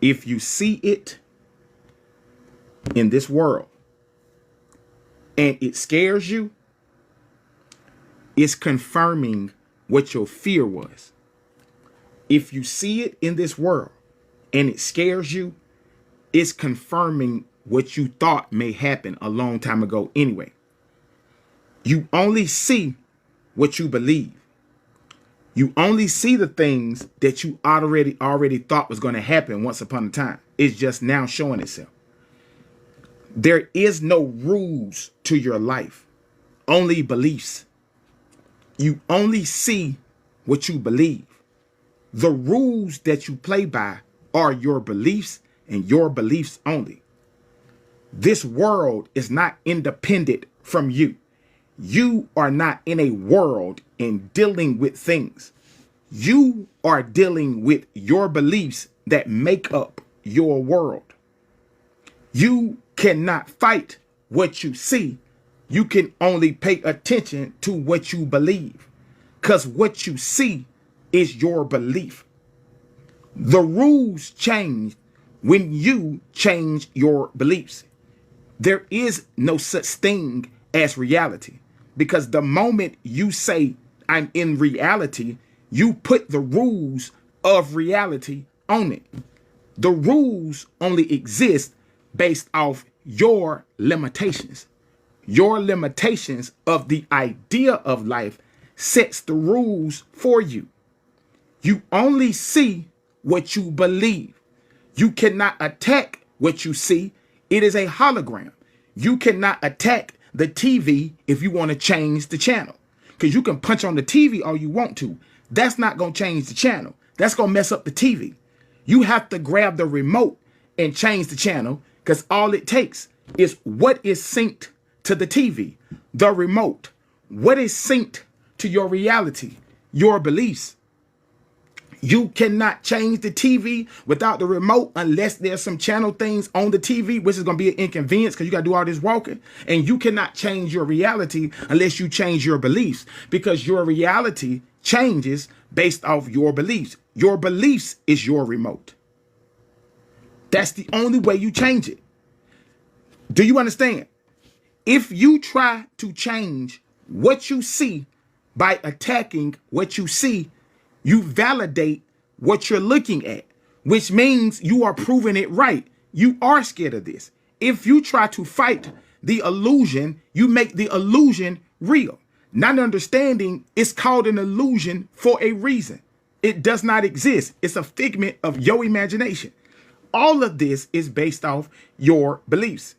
If you see it in this world and it scares you, it's confirming what your fear was. If you see it in this world and it scares you, it's confirming what you thought may happen a long time ago anyway. You only see what you believe. You only see the things that you already thought was going to happen once upon a time. It's just now showing itself. There is no rules to your life, only beliefs. You only see what you believe. The rules that you play by are your beliefs and your beliefs only. This world is not independent from you. You are not in a world and dealing with things. You are dealing with your beliefs that make up your world. You cannot fight what you see. You can only pay attention to what you believe, because what you see is your belief. The rules change when you change your beliefs. There is no such thing as reality, because the moment you say I'm in reality, you put the rules of reality on it. The rules only exist based off your limitations. Your limitations of the idea of life sets the rules for you. You only see what you believe. You cannot attack what you see. It is a hologram. You cannot attack the TV if you want to change the channel, because you can punch on the TV all you want to. That's not going to change the channel. That's going to mess up the TV. You have to grab the remote and change the channel, because all it takes is what is synced to the TV, the remote. What is synced to your reality, your beliefs. You cannot change the TV without the remote unless there's some channel things on the TV, which is going to be an inconvenience because you got to do all this walking. And you cannot change your reality unless you change your beliefs, because your reality changes based off your beliefs. Your beliefs is your remote. That's the only way you change it. Do you understand? If you try to change what you see by attacking what you see, you validate what you're looking at, which means you are proving it right. You are scared of this. If you try to fight the illusion, you make the illusion real. Not understanding it's called an illusion for a reason. It does not exist. It's a figment of your imagination. All of this is based off your beliefs.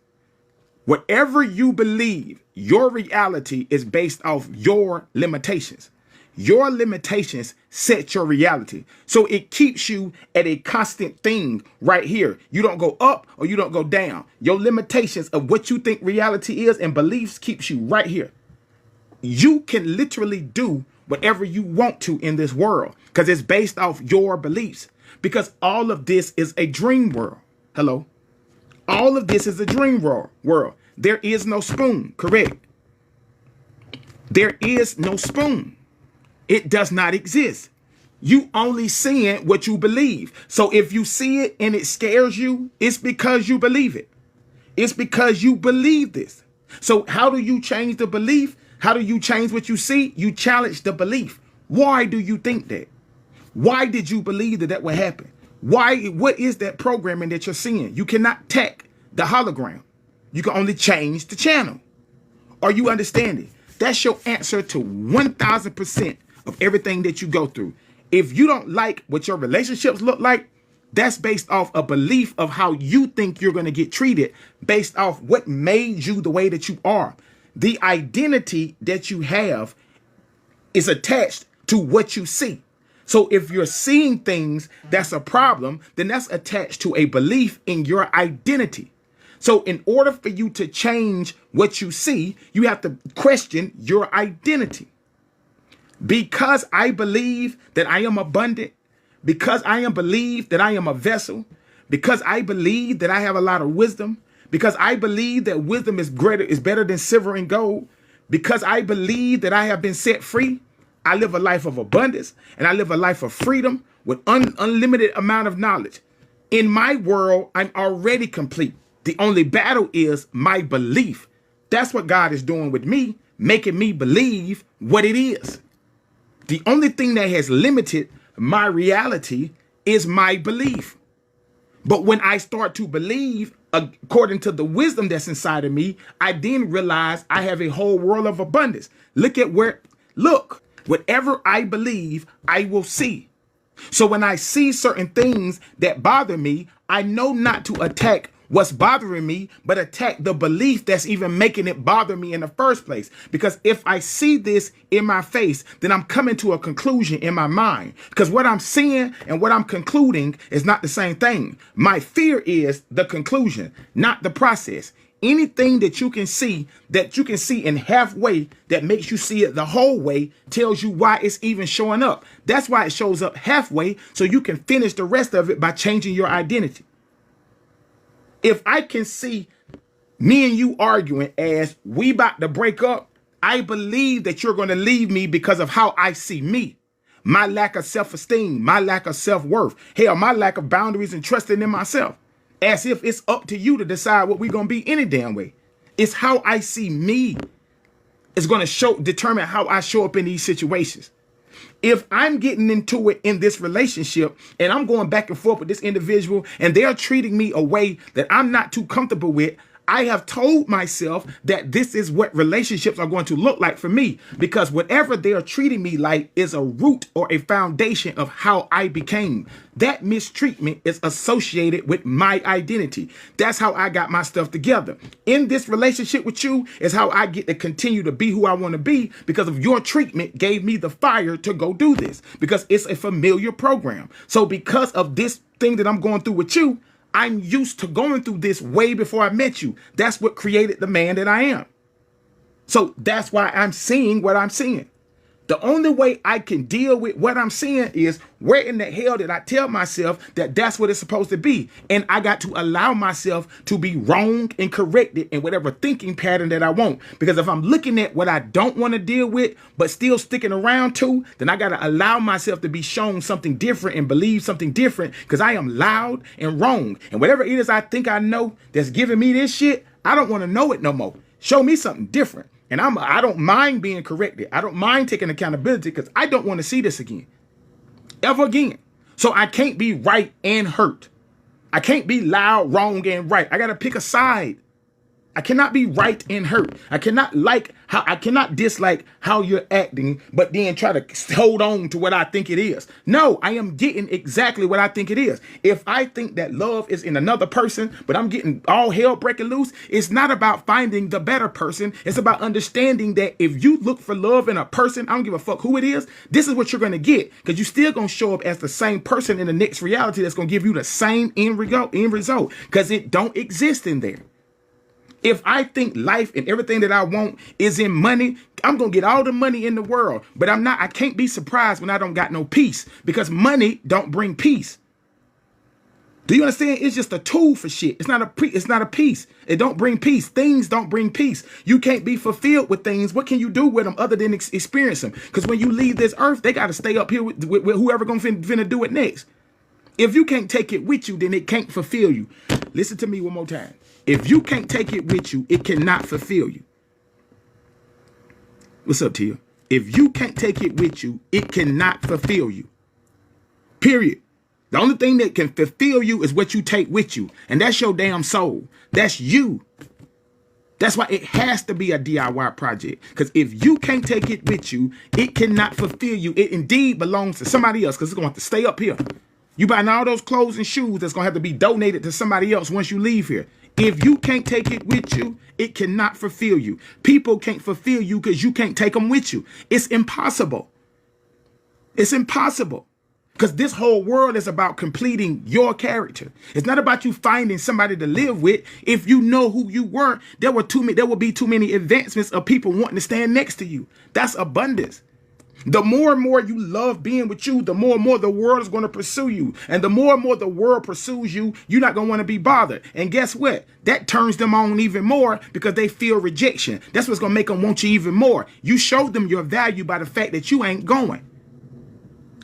Whatever you believe, your reality is based off your limitations. Your limitations set your reality. So it keeps you at a constant thing right here. You don't go up or you don't go down. Your limitations of what you think reality is and beliefs keeps you right here. You can literally do whatever you want to in this world because it's based off your beliefs. Because all of this is a dream world. Hello? All of this is a dream world. There is no spoon, correct? There is no spoon. It does not exist. You only seeing what you believe. So if you see it and it scares you, it's because you believe it. It's because you believe this. So how do you change the belief? How do you change what you see? You challenge the belief. Why do you think that? Why did you believe that would happen? Why? What is that programming that you're seeing? You cannot tech the hologram. You can only change the channel. Are you understanding? That's your answer to 1000% of everything that you go through. If you don't like what your relationships look like, that's based off a belief of how you think you're going to get treated, based off what made you the way that you are. The identity that you have is attached to what you see. So if you're seeing things that's a problem, then that's attached to a belief in your identity. So in order for you to change what you see, you have to question your identity. Because I believe that I am abundant, because I believe that I am a vessel, because I believe that I have a lot of wisdom, because I believe that wisdom is better than silver and gold, because I believe that I have been set free, I live a life of abundance and I live a life of freedom with unlimited amount of knowledge. In my world, I'm already complete. The only battle is my belief. That's what God is doing with me, making me believe what it is. The only thing that has limited my reality is my belief. But when I start to believe according to the wisdom that's inside of me, I then realize I have a whole world of abundance. Look, whatever I believe, I will see. So when I see certain things that bother me, I know not to attack what's bothering me, but attack the belief that's even making it bother me in the first place. Because if I see this in my face, then I'm coming to a conclusion in my mind. Because what I'm seeing and what I'm concluding is not the same thing. My fear is the conclusion, not the process. Anything that you can see in halfway that makes you see it the whole way tells you why it's even showing up. That's why it shows up halfway, so you can finish the rest of it by changing your identity. If I can see me and you arguing as we about to break up, I believe that you're going to leave me because of how I see me. My lack of self-esteem, my lack of self-worth, hell, my lack of boundaries and trusting in myself. As if it's up to you to decide what we're going to be any damn way. It's how I see me. It's going to determine how I show up in these situations. If I'm getting into it in this relationship and I'm going back and forth with this individual and they're treating me a way that I'm not too comfortable with, I have told myself that this is what relationships are going to look like for me, because whatever they are treating me like is a root or a foundation of how I became. That mistreatment is associated with my identity. That's how I got my stuff together. In this relationship with you is how I get to continue to be who I want to be, because of your treatment gave me the fire to go do this, because it's a familiar program. So because of this thing that I'm going through with you, I'm used to going through this way before I met you. That's what created the man that I am. So that's why I'm seeing what I'm seeing. The only way I can deal with what I'm seeing is, where in the hell did I tell myself that that's what it's supposed to be? And I got to allow myself to be wrong and corrected in whatever thinking pattern that I want. Because if I'm looking at what I don't want to deal with, but still sticking around to, then I got to allow myself to be shown something different and believe something different, because I am loud and wrong. And whatever it is I think I know that's giving me this shit, I don't want to know it no more. Show me something different. And I don't mind being corrected. I don't mind taking accountability, because I don't want to see this again. Ever again. So I can't be right and hurt. I can't be loud, wrong, and right. I got to pick a side. I cannot be right and hurt. I cannot dislike how you're acting, but then try to hold on to what I think it is. No, I am getting exactly what I think it is. If I think that love is in another person, but I'm getting all hell breaking loose, it's not about finding the better person. It's about understanding that if you look for love in a person, I don't give a fuck who it is, this is what you're going to get, because you're still going to show up as the same person in the next reality that's going to give you the same end result, because it don't exist in there. If I think life and everything that I want is in money, I'm going to get all the money in the world. But I can't be surprised when I don't got no peace, because money don't bring peace. Do you understand? It's just a tool for shit. It's not a piece. It don't bring peace. Things don't bring peace. You can't be fulfilled with things. What can you do with them other than experience them? Because when you leave this earth, they got to stay up here with whoever going to finna do it next. If you can't take it with you, then it can't fulfill you. Listen to me one more time. If you can't take it with you, it cannot fulfill you. What's up, Tia? If you can't take it with you, it cannot fulfill you. Period. The only thing that can fulfill you is what you take with you. And that's your damn soul. That's you. That's why it has to be a DIY project. Because if you can't take it with you, it cannot fulfill you. It indeed belongs to somebody else, because it's going to have to stay up here. You buying all those clothes and shoes that's going to have to be donated to somebody else once you leave here. If you can't take it with you, it cannot fulfill you. People can't fulfill you because you can't take them with you. It's impossible. It's impossible. Because this whole world is about completing your character. It's not about you finding somebody to live with. If you know who you were, there would be too many advancements of people wanting to stand next to you. That's abundance. The more and more you love being with you, the more and more the world is going to pursue you. And the more the world pursues you, you're not going to want to be bothered. And guess what? That turns them on even more, because they feel rejection. That's what's going to make them want you even more. You showed them your value by the fact that you ain't going.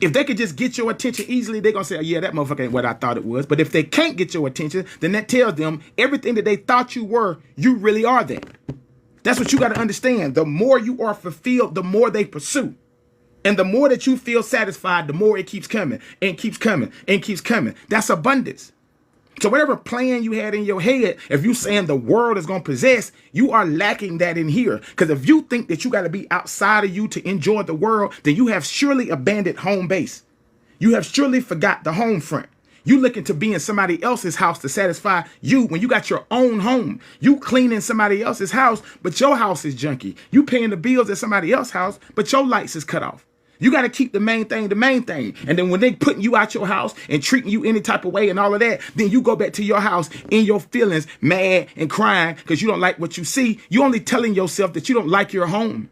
If they could just get your attention easily, they're going to say, oh, yeah, that motherfucker ain't what I thought it was. But if they can't get your attention, then that tells them everything that they thought you were, you really are that. That's what you got to understand. The more you are fulfilled, the more they pursue. And the more that you feel satisfied, the more it keeps coming and keeps coming and keeps coming. That's abundance. So whatever plan you had in your head, if you saying the world is going to possess, you are lacking that in here. Because if you think that you got to be outside of you to enjoy the world, then you have surely abandoned home base. You have surely forgot the home front. You looking to be in somebody else's house to satisfy you when you got your own home. You cleaning somebody else's house, but your house is junky. You paying the bills at somebody else's house, but your lights is cut off. You got to keep the main thing the main thing. And then when they putting you out your house and treating you any type of way and all of that, then you go back to your house in your feelings, mad and crying because you don't like what you see. You only telling yourself that you don't like your home.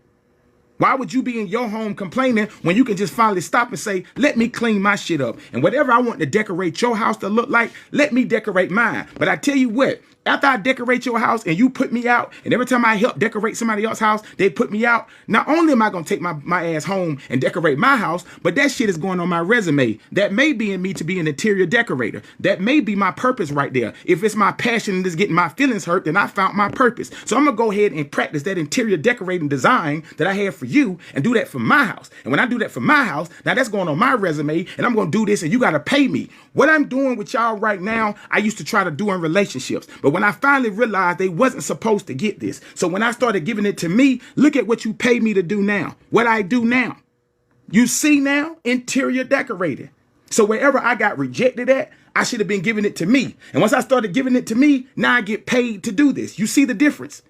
Why would you be in your home complaining when you can just finally stop and say, let me clean my shit up. And whatever I want to decorate your house to look like, let me decorate mine. But I tell you what, after I decorate your house and you put me out, and every time I help decorate somebody else's house, they put me out. Not only am I going to take my ass home and decorate my house, but that shit is going on my resume. That may be in me to be an interior decorator. That may be my purpose right there. If it's my passion and it's getting my feelings hurt, then I found my purpose. So I'm going to go ahead and practice that interior decorating design that I had for you and do that for my house. And when I do that for my house, now that's going on my resume and I'm going to do this and you got to pay me. What I'm doing with y'all right now, I used to try to do in relationships. But when I finally realized they wasn't supposed to get this. So when I started giving it to me, look at what you pay me to do now. What I do now. You see now, interior decorating. So wherever I got rejected at, I should have been giving it to me. And once I started giving it to me, now I get paid to do this. You see the difference?